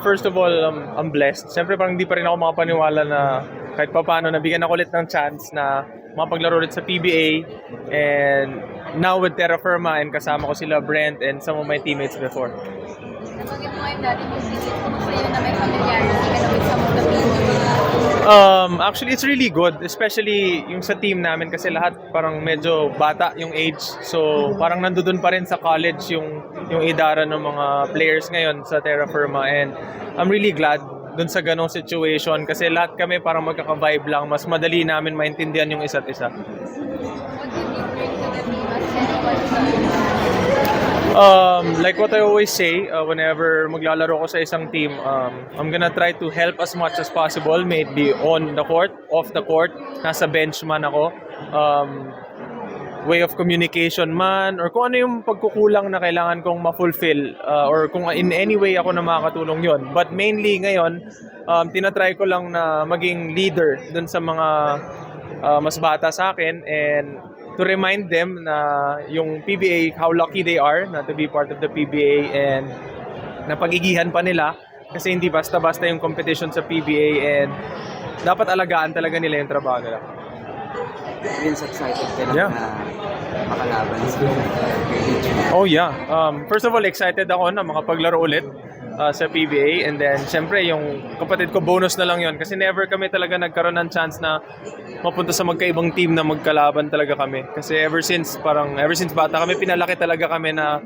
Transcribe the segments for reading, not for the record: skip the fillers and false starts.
First of all, I'm blessed. Siyempre parang hindi pa rin ako makapaniwala na kahit pa paano nabigyan ako ulit ng chance na mapaglaro ulit sa PBA. And now with Terra Firma and kasama ko sila Brent and some of my teammates before. Nabanggit mo ngayon dati yung visit mo sa iyo na may familiarity ka na with some of the people. Actually, it's really good. Especially yung sa team namin kasi lahat parang medyo bata yung age. So parang nandoon pa rin sa college yung idara ng mga players ngayon sa Terra Firma. And I'm really glad dun sa ganong situation kasi lahat kami parang magkaka-vibe lang. Mas madali namin maintindihan yung isa't isa. What did you bring to the team as anyone? Like what I always say, whenever maglalaro ko sa isang team, I'm gonna try to help as much as possible. May it be on the court, off the court, nasa bench man ako. Way of communication man, or kung ano yung pagkukulang na kailangan kong ma-fulfill, or kung in any way ako na makakatulong yon. But mainly ngayon, tinatry ko lang na maging leader dun sa mga mas bata sa akin and to remind them na yung PBA, how lucky they are na to be part of the PBA and napagigihan pa nila kasi hindi basta-basta yung competition sa PBA and dapat alagaan talaga nila yung trabaho nila. Vince, excited ka lang Yeah. na makalaban sa Oh yeah. First of all, excited ako na makapaglaro ulit sa PBA and then syempre yung kapatid ko bonus na lang yon kasi never kami talaga nagkaroon ng chance na mapunta sa magkaibang team na magkalaban talaga kami kasi ever since bata kami pinalaki talaga kami na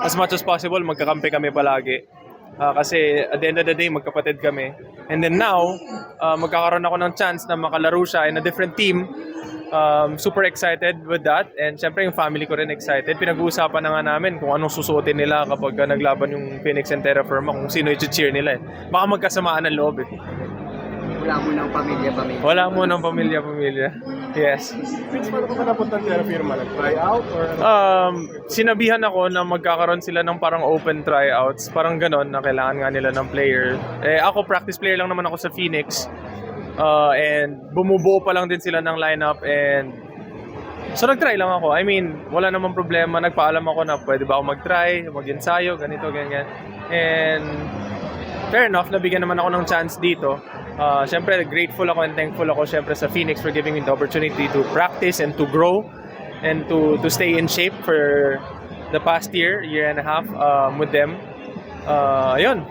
as much as possible magkakampi kami palagi. Kasi at the end of the day magkapatid kami and then now magkakaroon ako ng chance na makalaro siya in a different team. Super excited with that and syempre yung family ko rin excited. Pinag-uusapan na nga namin kung anong susuotin nila kapag naglaban yung Phoenix and Terra Firma, kung sino i-cheer nila eh. Baka magkasamaan ng loob eh. Wala mo ng pamilya. Wala mo ng pamilya. Yes. Vince, paano ka napunta sa Terra Firma? Nag-try out? Or Sinabihan ako na magkakaroon sila ng parang open tryouts. Parang ganon na kailangan nga nila ng player. Ako practice player lang naman ako sa Phoenix. And bumubuo pa lang din sila ng lineup and so nag-try lang ako. I mean, wala namang problema. Nagpaalam ako na pwede ba ako mag-try, mag-ensayo, ganito, ganyan. And fair enough, nabigyan naman ako ng chance dito. Siyempre, grateful ako and thankful ako siyempre sa Phoenix for giving me the opportunity to practice and to grow and to stay in shape for the past year and a half with them. Ayun.